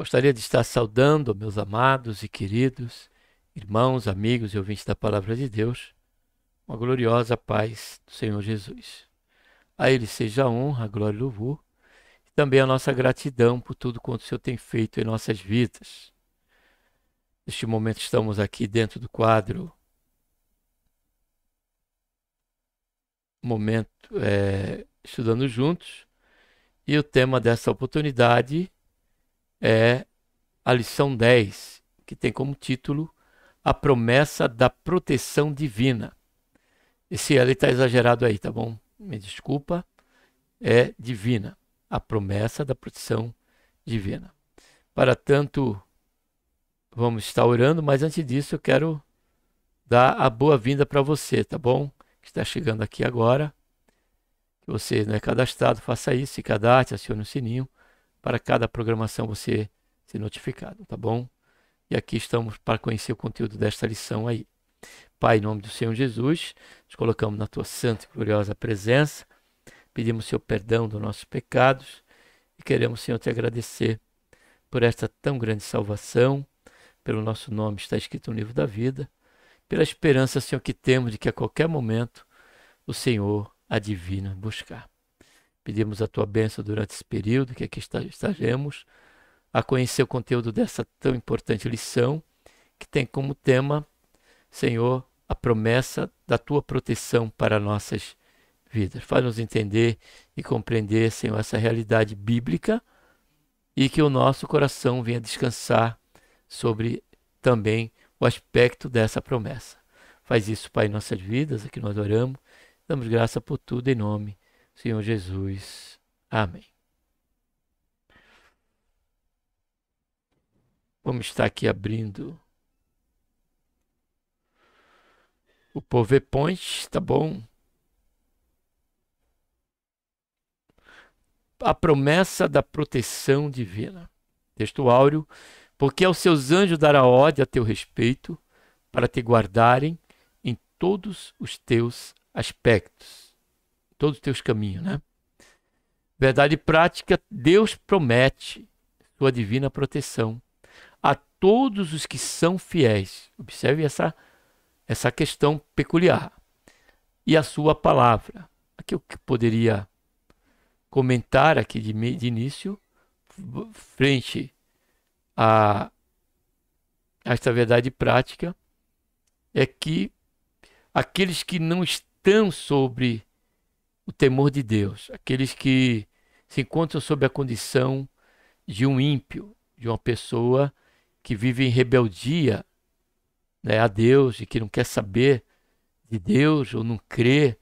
Gostaria de estar saudando meus amados e queridos irmãos, amigos e ouvintes da Palavra de Deus, uma gloriosa paz do Senhor Jesus. A Ele seja a honra, a glória e o louvor, e também a nossa gratidão por tudo quanto o Senhor tem feito em nossas vidas. Neste momento estamos aqui dentro do quadro Momento Estudando Juntos, e o tema dessa oportunidade é a lição 10, que tem como título A Promessa da Proteção Divina. Esse L está exagerado aí, tá bom? Me desculpa, é divina. A promessa da proteção divina. Para tanto, vamos estar orando, mas antes disso eu quero dar a boa-vinda para você, tá bom? Que está chegando aqui agora. Se você não é cadastrado, faça isso, se cadastre, acione o sininho para cada programação você ser notificado, tá bom? E aqui estamos para conhecer o conteúdo desta lição aí. Pai, em nome do Senhor Jesus, nos colocamos na tua santa e gloriosa presença, pedimos seu perdão dos nossos pecados e queremos, Senhor, te agradecer por esta tão grande salvação, pelo nosso nome está escrito no livro da vida, pela esperança, Senhor, que temos de que a qualquer momento o Senhor há de vir nos buscar. Pedimos a tua bênção durante esse período que aqui estaremos a conhecer o conteúdo dessa tão importante lição, que tem como tema, Senhor, a promessa da tua proteção para nossas vidas. Faz-nos entender e compreender, Senhor, essa realidade bíblica e que o nosso coração venha descansar sobre também o aspecto dessa promessa. Faz isso, Pai, em nossas vidas, aqui nós oramos, damos graça por tudo em nome do Senhor Jesus. Amém. Vamos estar aqui abrindo o PowerPoint, tá bom? A promessa da proteção divina. Texto áureo. Porque aos seus anjos dará ordem a teu respeito, para te guardarem em todos os teus aspectos, todos os teus caminhos, né? Verdade prática, Deus promete sua divina proteção a todos os que são fiéis. Observe essa questão peculiar. E a sua palavra. Aqui eu poderia comentar aqui de início, frente a esta verdade prática, é que aqueles que não estão sobre o temor de Deus, aqueles que se encontram sob a condição de um ímpio, de uma pessoa que vive em rebeldia, né, a Deus e que não quer saber de Deus ou não crê,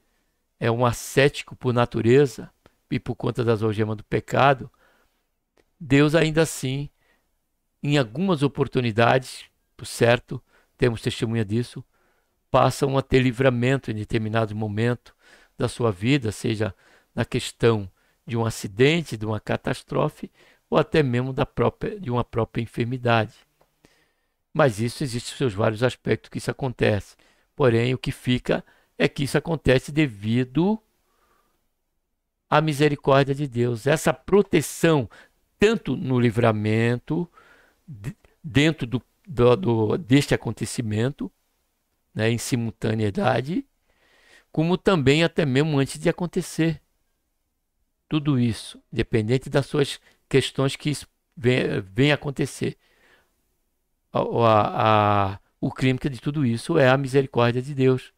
é um ascético por natureza e por conta das algemas do pecado, Deus ainda assim, em algumas oportunidades, por certo, temos testemunha disso, passam a ter livramento em determinado momento da sua vida, seja na questão de um acidente, de uma catástrofe, ou até mesmo de uma própria enfermidade. Mas isso existe seus vários aspectos que isso acontece. Porém, o que fica é que isso acontece devido à misericórdia de Deus. Essa proteção, tanto no livramento, dentro deste acontecimento, né, em simultaneidade, como também até mesmo antes de acontecer. Tudo isso, dependente das suas questões que vem acontecer. O clímax de tudo isso é a misericórdia de Deus.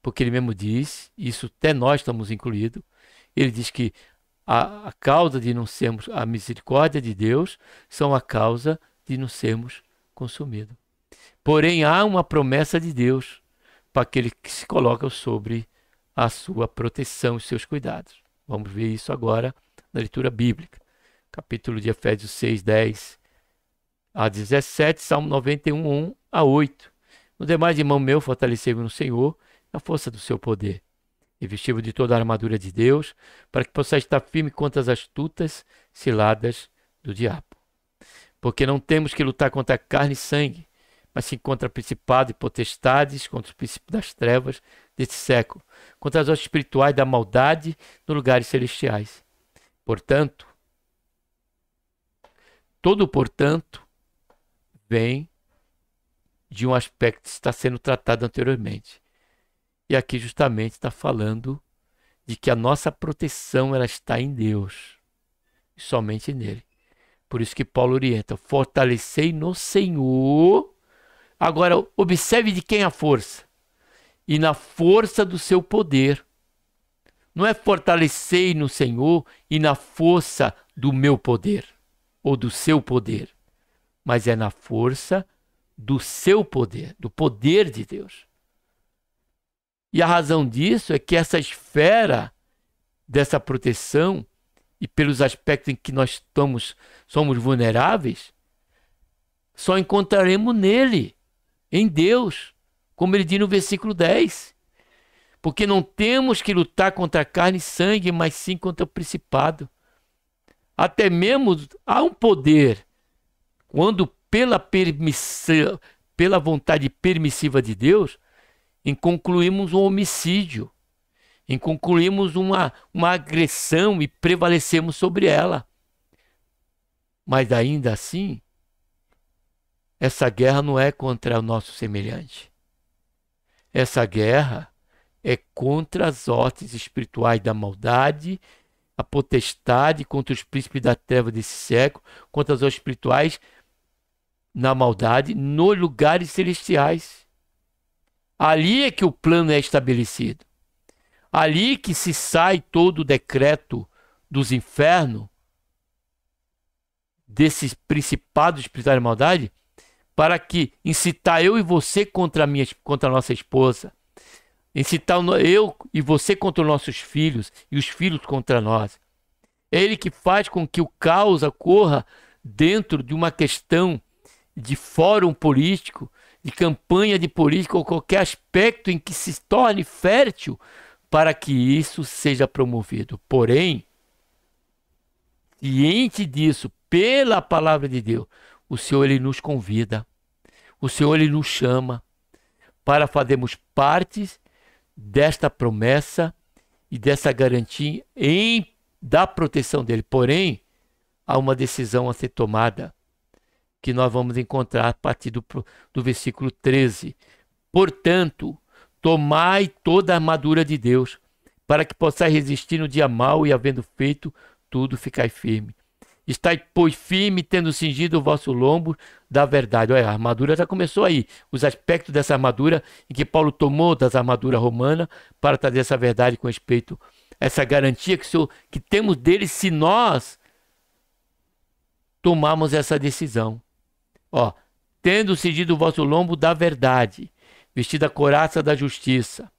Porque ele mesmo diz, isso até nós estamos incluídos, ele diz que a causa de não sermos, a misericórdia de Deus, são a causa de não sermos consumidos. Porém, há uma promessa de Deus para aquele que se coloca sobre a sua proteção e seus cuidados. Vamos ver isso agora na leitura bíblica. Capítulo de Efésios 6, 10 a 17, Salmo 91, 1 a 8. No demais, irmão meu, fortalecei-vos no Senhor, na força do seu poder. E vestiu-vos de toda a armadura de Deus, para que possais estar firme contra as astutas ciladas do diabo. Porque não temos que lutar contra carne e sangue, mas sim contra principados e potestades, contra os princípios das trevas deste século, contra as hostes espirituais da maldade nos lugares celestiais. Portanto, Todo, portanto, vem de um aspecto que está sendo tratado anteriormente. E aqui justamente está falando de que a nossa proteção ela está em Deus, e somente nele. Por isso que Paulo orienta, fortalecei no Senhor. Agora, observe de quem é a força. E na força do seu poder. Não é fortalecei no Senhor e na força do meu poder, ou do seu poder, mas é na força do seu poder, do poder de Deus. E a razão disso é que essa esfera dessa proteção, e pelos aspectos em que nós somos vulneráveis, só encontraremos nele, em Deus, como ele diz no versículo 10. Porque não temos que lutar contra carne e sangue, mas sim contra o principado. Até mesmo há um poder, quando pela vontade permissiva de Deus, em concluirmos um homicídio, em concluirmos uma agressão e prevalecemos sobre ela. Mas ainda assim, essa guerra não é contra o nosso semelhante. Essa guerra é contra as hostes espirituais da maldade, a potestade, contra os príncipes da treva desse século, contra as hostes espirituais na maldade, nos lugares celestiais. Ali é que o plano é estabelecido. Ali que se sai todo o decreto dos infernos, desses principados espirituais da maldade, para que incitar eu e você contra a nossa esposa, incitar eu e você contra os nossos filhos e os filhos contra nós. É ele que faz com que o caos ocorra dentro de uma questão de fórum político, de campanha de política ou qualquer aspecto em que se torne fértil para que isso seja promovido. Porém, ciente disso, pela palavra de Deus, o Senhor ele nos convida, o Senhor ele nos chama para fazermos parte desta promessa e dessa garantia da proteção dele. Porém, há uma decisão a ser tomada que nós vamos encontrar a partir do versículo 13. Portanto, tomai toda a armadura de Deus, para que possais resistir no dia mau e, havendo feito tudo, ficai firme. Estai, pois, firme, tendo cingido o vosso lombo da verdade. Olha, a armadura já começou aí. Os aspectos dessa armadura, em que Paulo tomou das armaduras romanas para trazer essa verdade com respeito, essa garantia que temos dele se nós tomarmos essa decisão. Ó, tendo cingido o vosso lombo da verdade, vestido a couraça da justiça,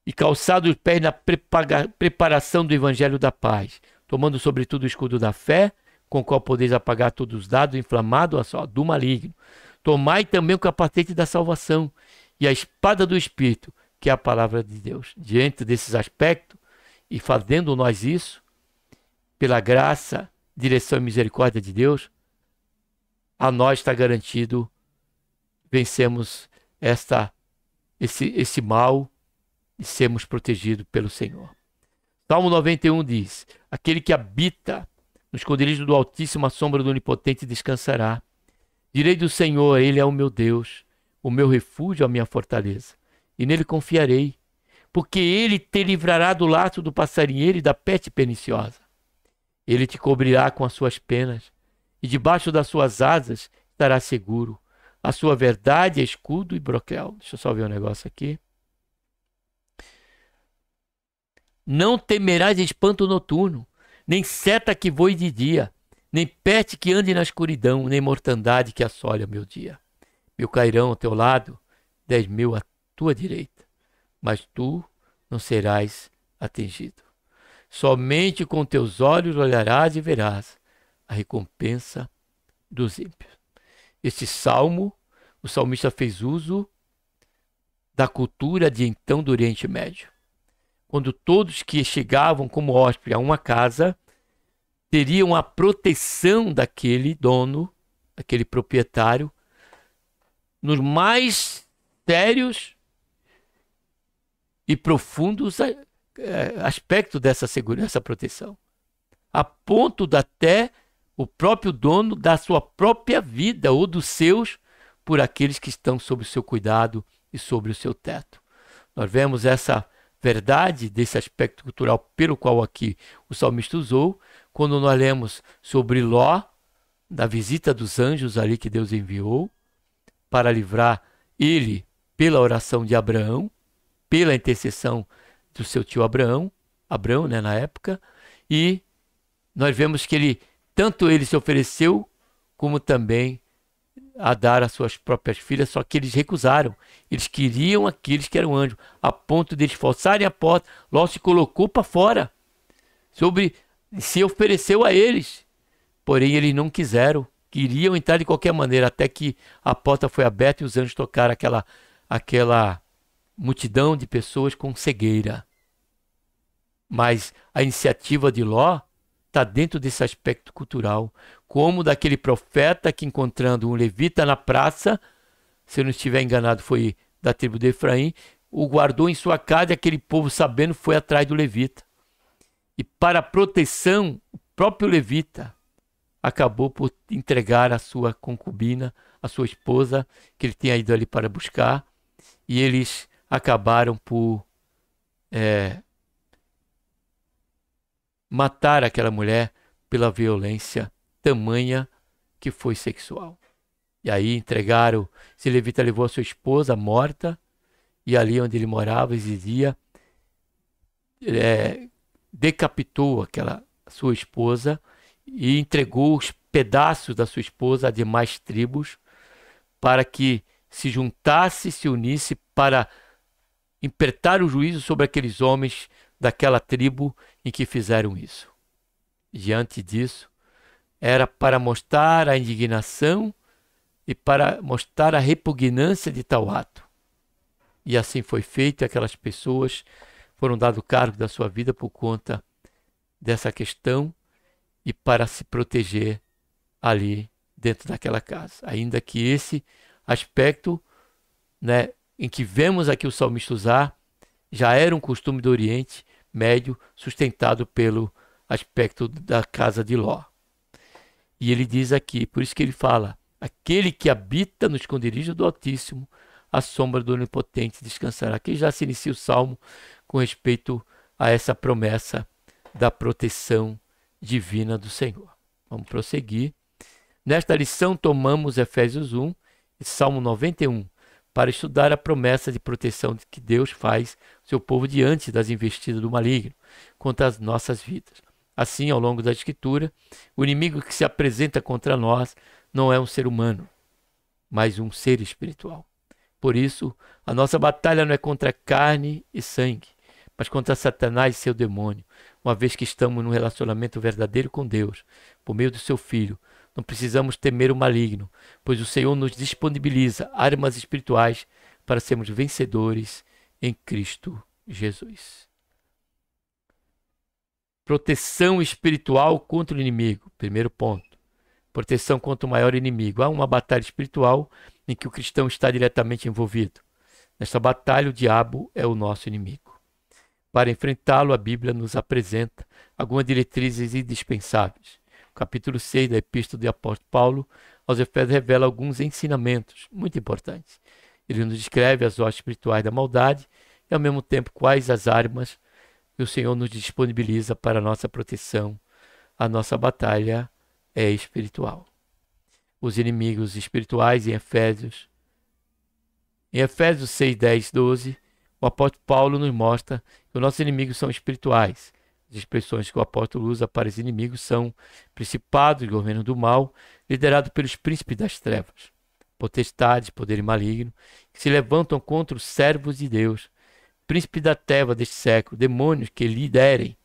e calçado os pés na preparação do evangelho da paz, tomando sobretudo o escudo da fé, com o qual podeis apagar todos os dados inflamados do maligno. Tomai também o capacete da salvação e a espada do Espírito, que é a palavra de Deus. Diante desses aspectos, e fazendo nós isso, pela graça, direção e misericórdia de Deus, a nós está garantido vencermos esse mal e sermos protegidos pelo Senhor. Salmo 91 diz: aquele que habita no esconderijo do Altíssimo, à sombra do Onipotente descansará. Direi do Senhor, ele é o meu Deus, o meu refúgio, a minha fortaleza, e nele confiarei, porque ele te livrará do laço do passarinheiro e da peste perniciosa. Ele te cobrirá com as suas penas, e debaixo das suas asas estará seguro. A sua verdade é escudo e broquel. Deixa eu só ver um negócio aqui. Não temerás espanto noturno, nem seta que voe de dia, nem peste que ande na escuridão, nem mortandade que assole o meu dia. Mil cairão ao teu lado, 10.000 à tua direita, mas tu não serás atingido. Somente com teus olhos olharás e verás a recompensa dos ímpios. Este salmo, o salmista fez uso da cultura de então do Oriente Médio, quando todos que chegavam como hóspede a uma casa teriam a proteção daquele dono, daquele proprietário, nos mais sérios e profundos aspectos dessa segurança, dessa proteção, a ponto de até o próprio dono da sua própria vida ou dos seus por aqueles que estão sob o seu cuidado e sobre o seu teto. Nós vemos essa verdade desse aspecto cultural pelo qual aqui o salmista usou, quando nós lemos sobre Ló, da visita dos anjos ali que Deus enviou para livrar ele pela oração de Abraão, pela intercessão do seu tio Abraão, né, na época, e nós vemos que tanto ele se ofereceu, como também a dar as suas próprias filhas, só que eles recusaram. Eles queriam aqueles que eram anjos, a ponto de eles forçarem a porta. Ló se colocou para fora, se ofereceu a eles. Porém, eles não quiseram, queriam entrar de qualquer maneira, até que a porta foi aberta e os anjos tocaram aquela multidão de pessoas com cegueira. Mas a iniciativa de Ló está dentro desse aspecto cultural, como daquele profeta que, encontrando um levita na praça, se eu não estiver enganado, foi da tribo de Efraim, o guardou em sua casa e aquele povo, sabendo, foi atrás do levita. E para proteção, o próprio levita acabou por entregar a sua concubina, a sua esposa, que ele tinha ido ali para buscar, e eles acabaram por matar aquela mulher pela violência tamanha que foi sexual. E aí entregaram, esse levita levou a sua esposa morta, e ali onde ele morava, residia, decapitou aquela sua esposa e entregou os pedaços da sua esposa a demais tribos para que se juntasse, se unisse para impetar o juízo sobre aqueles homens daquela tribo em que fizeram isso. Diante disso, era para mostrar a indignação e para mostrar a repugnância de tal ato. E assim foi feito, e aquelas pessoas foram dado cargo da sua vida por conta dessa questão e para se proteger ali dentro daquela casa. Ainda que esse aspecto, né, em que vemos aqui o salmista usar, já era um costume do Oriente Médio, sustentado pelo aspecto da casa de Ló. E ele diz aqui, por isso que ele fala, aquele que habita no esconderijo do Altíssimo, a sombra do Onipotente descansará. Aqui já se inicia o salmo com respeito a essa promessa da proteção divina do Senhor. Vamos prosseguir. Nesta lição tomamos Efésios 1 e Salmo 91 para estudar a promessa de proteção que Deus faz ao seu povo diante das investidas do maligno contra as nossas vidas. Assim, ao longo da Escritura, o inimigo que se apresenta contra nós não é um ser humano, mas um ser espiritual. Por isso, a nossa batalha não é contra carne e sangue, mas contra Satanás e seu demônio, uma vez que estamos num relacionamento verdadeiro com Deus, por meio do seu Filho. Não precisamos temer o maligno, pois o Senhor nos disponibiliza armas espirituais para sermos vencedores em Cristo Jesus. Proteção espiritual contra o inimigo. Primeiro ponto. Proteção contra o maior inimigo. Há uma batalha espiritual em que o cristão está diretamente envolvido. Nesta batalha, o diabo é o nosso inimigo. Para enfrentá-lo, a Bíblia nos apresenta algumas diretrizes indispensáveis. O capítulo 6 da Epístola do Apóstolo Paulo aos Efésios revela alguns ensinamentos muito importantes. Ele nos descreve as hostes espirituais da maldade e, ao mesmo tempo, quais as armas que o Senhor nos disponibiliza para a nossa proteção. A nossa batalha é espiritual. Os inimigos espirituais em Efésios 6, 10, 12, o apóstolo Paulo nos mostra que os nossos inimigos são espirituais. As expressões que o apóstolo usa para os inimigos são principados, governo do mal, liderado pelos príncipes das trevas, potestades, poder maligno, que se levantam contra os servos de Deus, príncipe da treva deste século, demônios que lideram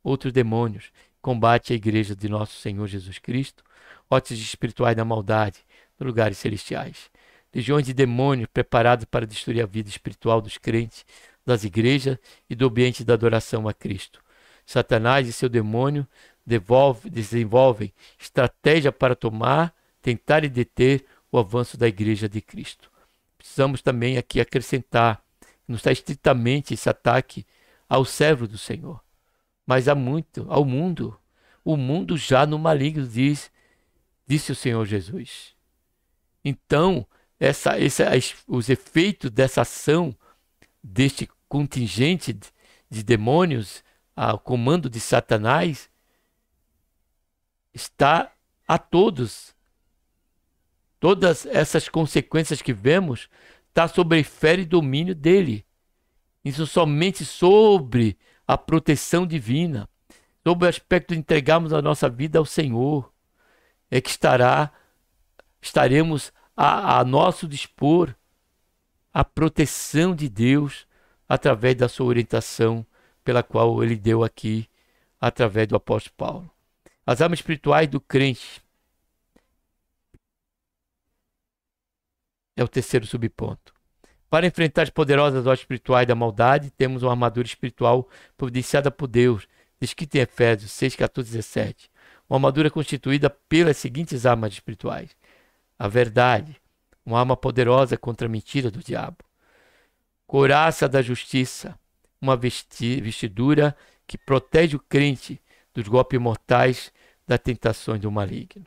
outros demônios, combate a igreja de nosso Senhor Jesus Cristo, hostes espirituais da maldade, nos lugares celestiais. Legiões de demônios preparados para destruir a vida espiritual dos crentes, das igrejas e do ambiente da adoração a Cristo. Satanás e seu demônio desenvolvem estratégia para tentar e deter o avanço da igreja de Cristo. Precisamos também aqui acrescentar, não está estritamente esse ataque ao servo do Senhor, mas ao mundo. o mundo já no maligno, disse o Senhor Jesus. Então, os efeitos dessa ação, deste contingente de demônios, ao comando de Satanás, está a todos. Todas essas consequências que vemos está sob a esfera e domínio dele. Isso somente sobre a proteção divina, sobre o aspecto de entregarmos a nossa vida ao Senhor, é que estaremos a nosso dispor a proteção de Deus através da sua orientação, pela qual ele deu aqui, através do apóstolo Paulo. As armas espirituais do crente é o terceiro subponto. Para enfrentar as poderosas hostes espirituais da maldade, temos uma armadura espiritual providenciada por Deus, descrita em Efésios 6, 14 e 17. Uma armadura constituída pelas seguintes armas espirituais: a verdade, uma arma poderosa contra a mentira do diabo; couraça da justiça, uma vestidura que protege o crente dos golpes mortais das tentações do maligno;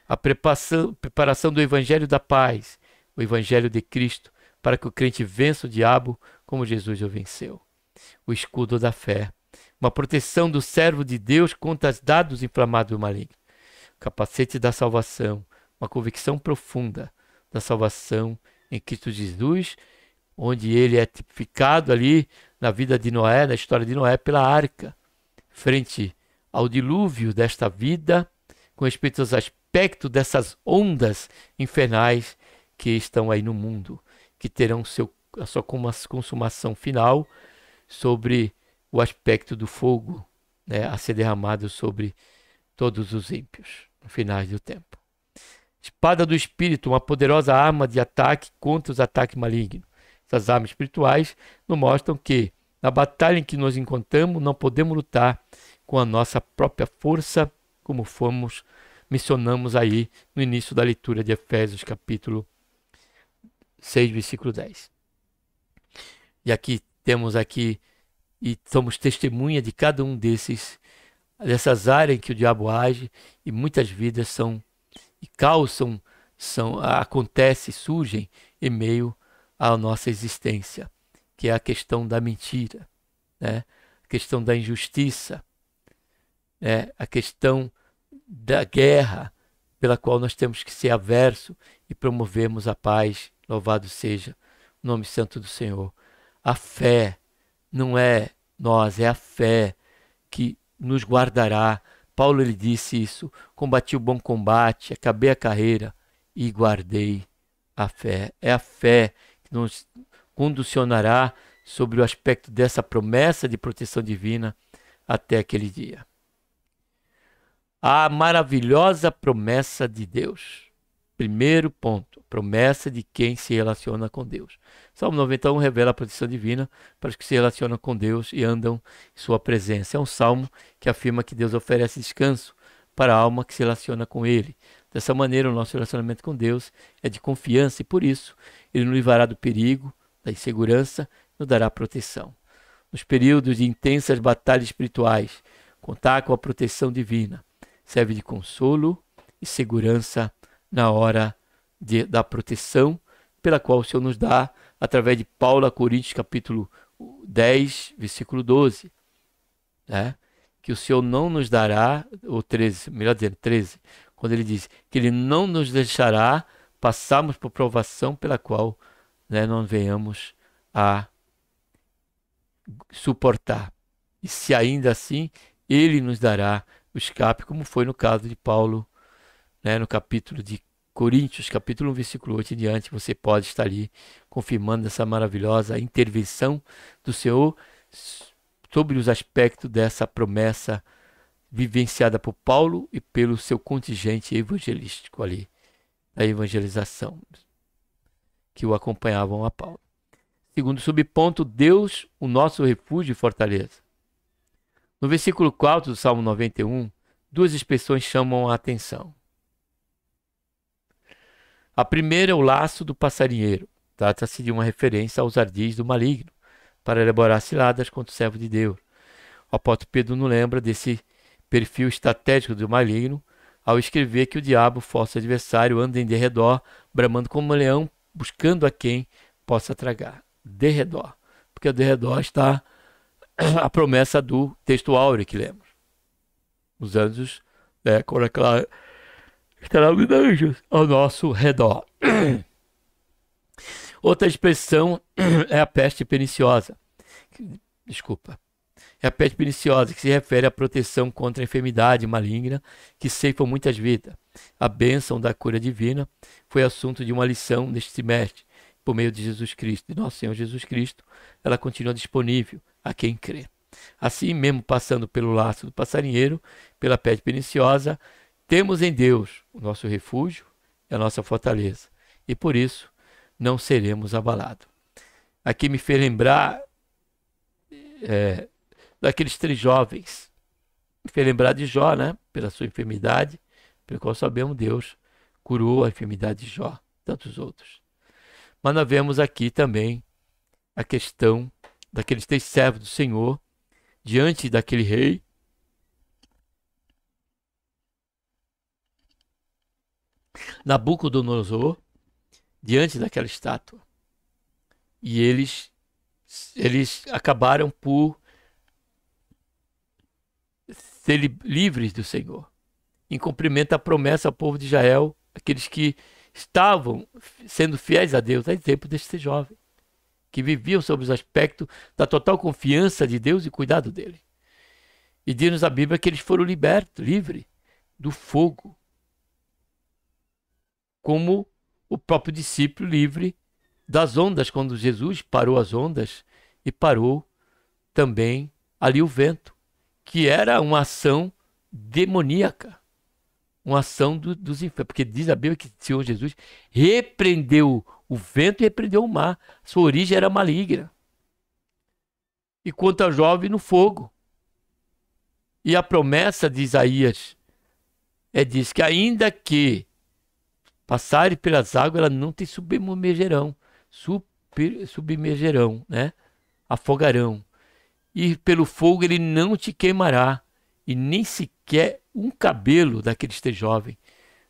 a preparação do evangelho da paz, o evangelho de Cristo, para que o crente vença o diabo como Jesus o venceu; o escudo da fé, uma proteção do servo de Deus contra os dados inflamados do maligno; o capacete da salvação, uma convicção profunda da salvação em Cristo Jesus, onde ele é tipificado ali na vida de Noé, na história de Noé, pela arca, frente ao dilúvio desta vida, com respeito aos aspectos dessas ondas infernais que estão aí no mundo, que terão a sua consumação final sobre o aspecto do fogo, né, a ser derramado sobre todos os ímpios no final do tempo. Espada do Espírito, uma poderosa arma de ataque contra os ataques malignos. Essas armas espirituais nos mostram que, na batalha em que nos encontramos, não podemos lutar com a nossa própria força, como mencionamos aí no início da leitura de Efésios, capítulo 6, versículo 10. E aqui temos e somos testemunha de cada um dessas áreas em que o diabo age, e muitas vidas surgem em meio à nossa existência, que é a questão da mentira, né? A questão da injustiça, né? A questão da guerra, pela qual nós temos que ser averso e promovermos a paz. Louvado seja o nome santo do Senhor. A fé não é nós, é a fé que nos guardará. Paulo, ele disse isso: combati o bom combate, acabei a carreira e guardei a fé. É a fé que nos conducionará sobre o aspecto dessa promessa de proteção divina até aquele dia. A maravilhosa promessa de Deus. Primeiro ponto, promessa de quem se relaciona com Deus. Salmo 91 revela a proteção divina para os que se relacionam com Deus e andam em sua presença. É um salmo que afirma que Deus oferece descanso para a alma que se relaciona com Ele. Dessa maneira, o nosso relacionamento com Deus é de confiança e, por isso, Ele nos livrará do perigo, da insegurança, nos dará proteção. Nos períodos de intensas batalhas espirituais, contar com a proteção divina serve de consolo e segurança na hora da proteção, pela qual o Senhor nos dá, através de Paulo a Coríntios, capítulo 10, versículo 12. Né? Que o Senhor não nos dará, ou 13, melhor dizendo, 13, quando ele diz que ele não nos deixará passarmos por provação pela qual, né, não venhamos a suportar. E se ainda assim, ele nos dará o escape, como foi no caso de Paulo, né, no capítulo de Coríntios, capítulo 1, versículo 8 em diante. Você pode estar ali confirmando essa maravilhosa intervenção do Senhor sobre os aspectos dessa promessa vivenciada por Paulo e pelo seu contingente evangelístico ali, da evangelização, que o acompanhavam a Paulo. Segundo subponto, Deus, o nosso refúgio e fortaleza. No versículo 4 do Salmo 91, duas expressões chamam a atenção. A primeira é o laço do passarinheiro. Trata-se de uma referência aos ardis do maligno, para elaborar ciladas contra o servo de Deus. O apóstolo Pedro nos lembra desse perfil estratégico do maligno, ao escrever que o diabo, falso adversário, anda em derredor, bramando como um leão, buscando a quem possa tragar. Derredor. Porque ao derredor está a promessa do texto áureo que lemos. Os anjos, quando estará os anjos ao nosso redor. Outra expressão é a peste perniciosa. Desculpa. É a peste perniciosa, que se refere à proteção contra a enfermidade maligna que ceifam muitas vidas. A bênção da cura divina foi assunto de uma lição neste semestre, por meio de Jesus Cristo, de nosso Senhor Jesus Cristo. Ela continua disponível a quem crê. Assim, mesmo passando pelo laço do passarinheiro, pela peste perniciosa, temos em Deus o nosso refúgio e a nossa fortaleza. E por isso, não seremos abalados. Aqui me fez lembrar daqueles 3 jovens. Me fez lembrar de Jó, né? Pela sua enfermidade, pelo qual sabemos Deus curou a enfermidade de Jó, tantos outros. Mas nós vemos aqui também a questão daqueles 3 servos do Senhor diante daquele rei. Nabucodonosor, diante daquela estátua. E eles acabaram por ser livres do Senhor, em cumprimento à promessa ao povo de Israel, aqueles que estavam sendo fiéis a Deus, a exemplo deste jovem, que viviam sob os aspectos da total confiança de Deus e cuidado dele. E diz-nos a Bíblia que eles foram libertos, livres do fogo, como o próprio discípulo livre das ondas, quando Jesus parou as ondas e parou também ali o vento, que era uma ação demoníaca, uma ação dos infernos, porque diz a Bíblia que o Senhor Jesus repreendeu o vento e repreendeu o mar. Sua origem era maligna. E quanto ao jovem, no fogo. E a promessa de Isaías diz que ainda que passarem pelas águas, elas não te submergerão, né? Afogarão. E pelo fogo ele não te queimará, e nem sequer um cabelo daqueles 3 jovens,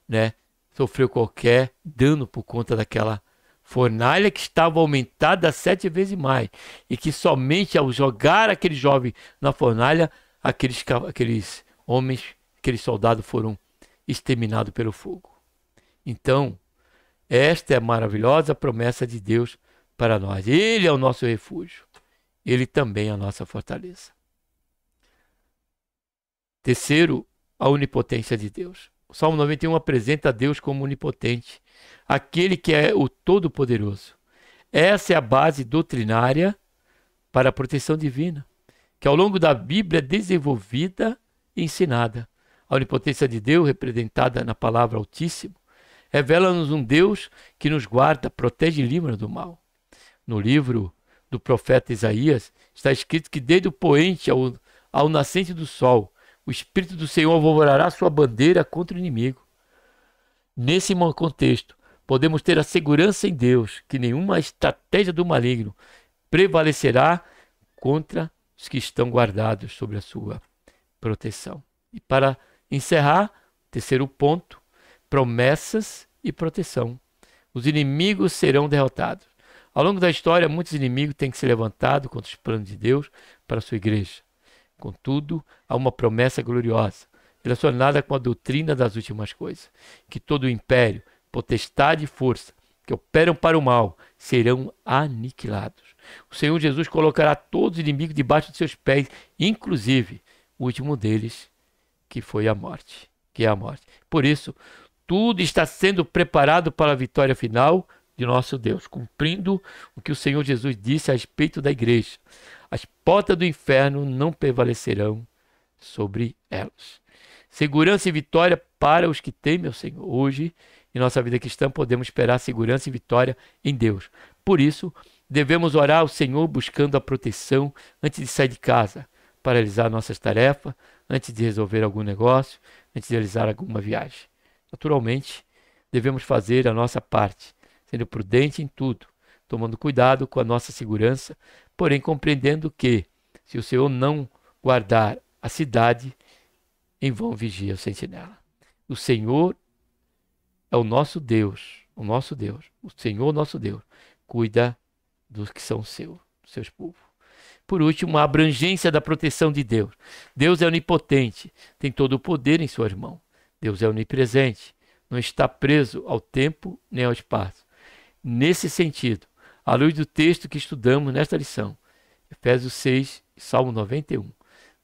né, sofreu qualquer dano por conta daquela fornalha que estava aumentada 7 vezes mais, e que somente ao jogar aquele jovem na fornalha, aqueles homens, aqueles soldados foram exterminados pelo fogo. Então, esta é a maravilhosa promessa de Deus para nós. Ele é o nosso refúgio. Ele também é a nossa fortaleza. Terceiro, a onipotência de Deus. O Salmo 91 apresenta a Deus como onipotente, aquele que é o Todo-Poderoso. Essa é a base doutrinária para a proteção divina, que ao longo da Bíblia é desenvolvida e ensinada. A onipotência de Deus, representada na palavra Altíssimo, revela-nos um Deus que nos guarda, protege e livra do mal. No livro do profeta Isaías, está escrito que desde o poente ao nascente do sol, o Espírito do Senhor alvorará sua bandeira contra o inimigo. Nesse contexto, podemos ter a segurança em Deus que nenhuma estratégia do maligno prevalecerá contra os que estão guardados sob a sua proteção. E para encerrar, terceiro ponto, promessas e proteção. Os inimigos serão derrotados. Ao longo da história, muitos inimigos têm que ser levantados contra os planos de Deus para a sua igreja. Contudo, há uma promessa gloriosa, relacionada com a doutrina das últimas coisas, que todo o império, potestade e força que operam para o mal serão aniquilados. O Senhor Jesus colocará todos os inimigos debaixo de seus pés, inclusive o último deles, que foi a morte, que é a morte. Por isso, tudo está sendo preparado para a vitória final de nosso Deus, cumprindo o que o Senhor Jesus disse a respeito da igreja. As portas do inferno não prevalecerão sobre elas. Segurança e vitória para os que temem ao Senhor. Hoje, em nossa vida cristã, podemos esperar segurança e vitória em Deus. Por isso, devemos orar ao Senhor buscando a proteção antes de sair de casa, para realizar nossas tarefas, antes de resolver algum negócio, antes de realizar alguma viagem. Naturalmente, devemos fazer a nossa parte, sendo prudente em tudo, tomando cuidado com a nossa segurança, porém compreendendo que, se o Senhor não guardar a cidade, em vão vigia o sentinela. O Senhor é o nosso Deus, o Senhor nosso Deus, cuida dos que são seus povos. Por último, a abrangência da proteção de Deus. Deus é onipotente, tem todo o poder em suas mãos. Deus é onipresente, não está preso ao tempo nem ao espaço. Nesse sentido, à luz do texto que estudamos nesta lição, Efésios 6, Salmo 91,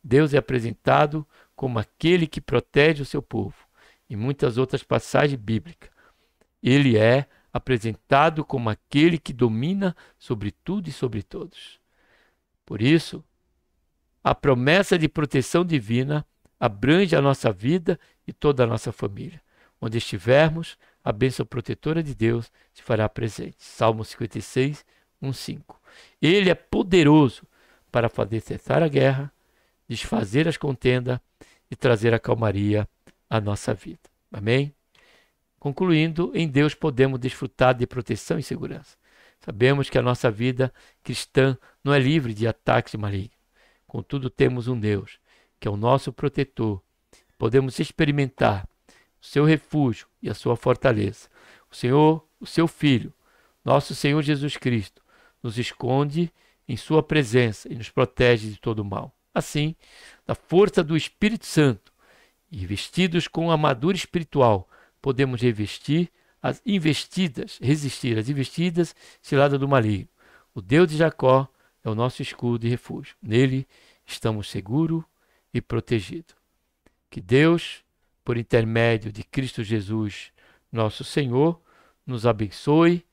Deus é apresentado como aquele que protege o seu povo. Em muitas outras passagens bíblicas, ele é apresentado como aquele que domina sobre tudo e sobre todos. Por isso, a promessa de proteção divina abrange a nossa vida e toda a nossa família. Onde estivermos, a bênção protetora de Deus se fará presente. Salmo 56, 1:5. Ele é poderoso para fazer cessar a guerra, desfazer as contendas e trazer a calmaria à nossa vida. Amém? Concluindo, em Deus podemos desfrutar de proteção e segurança. Sabemos que a nossa vida cristã não é livre de ataques malignos. Contudo, temos um Deus, que é o nosso protetor. Podemos experimentar o seu refúgio e a sua fortaleza. O Senhor, o seu Filho, nosso Senhor Jesus Cristo, nos esconde em sua presença e nos protege de todo o mal. Assim, na força do Espírito Santo e vestidos com armadura espiritual, podemos resistir às investidas ciladas do maligno. O Deus de Jacó é o nosso escudo e refúgio. Nele estamos seguros e protegidos. Que Deus, por intermédio de Cristo Jesus, nosso Senhor, nos abençoe.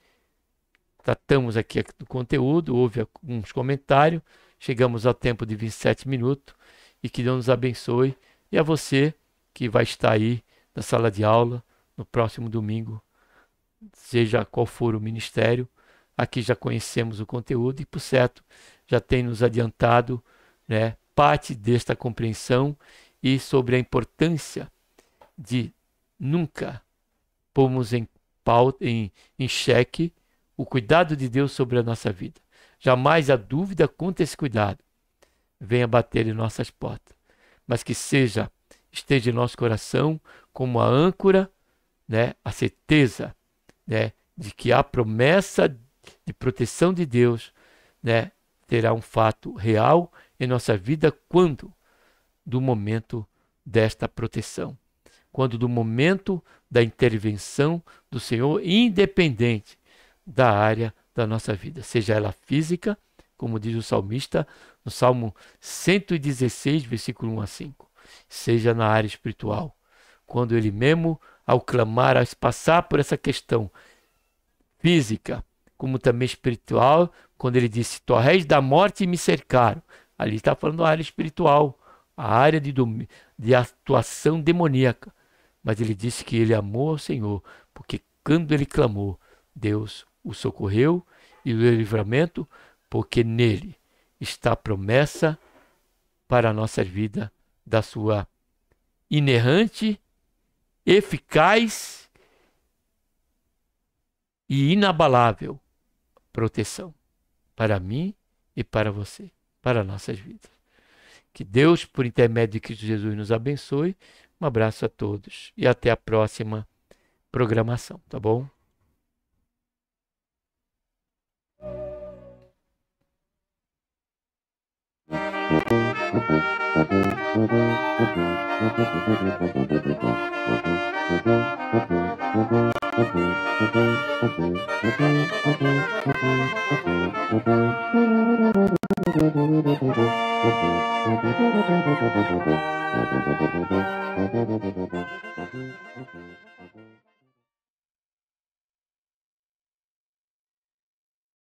Tratamos aqui do conteúdo, houve alguns comentários, chegamos ao tempo de 27 minutos, e que Deus nos abençoe. E a você que vai estar aí na sala de aula no próximo domingo, seja qual for o ministério, aqui já conhecemos o conteúdo e, por certo, já tem nos adiantado, né, parte desta compreensão e sobre a importância de nunca pormos em xeque o cuidado de Deus sobre a nossa vida. Jamais a dúvida quanto a esse cuidado venha bater em nossas portas, mas que esteja em nosso coração como a âncora, né, a certeza, né, de que a promessa de proteção de Deus, né, terá um fato real em nossa vida quando do momento desta proteção, quando do momento da intervenção do Senhor, independente da área da nossa vida, seja ela física, como diz o salmista no Salmo 116, versículo 1 a 5, seja na área espiritual, quando ele mesmo, ao clamar, ao passar por essa questão física, como também espiritual, quando ele disse, torréis da morte me cercaram, ali está falando da área espiritual, a área de atuação demoníaca, mas ele disse que ele amou ao Senhor, porque quando ele clamou, Deus o socorreu e o deu livramento, porque nele está a promessa para a nossa vida da sua inerrante, eficaz e inabalável proteção para mim e para você, para nossas vidas. Que Deus, por intermédio de Cristo Jesus, nos abençoe. Um abraço a todos e até a próxima programação, tá bom?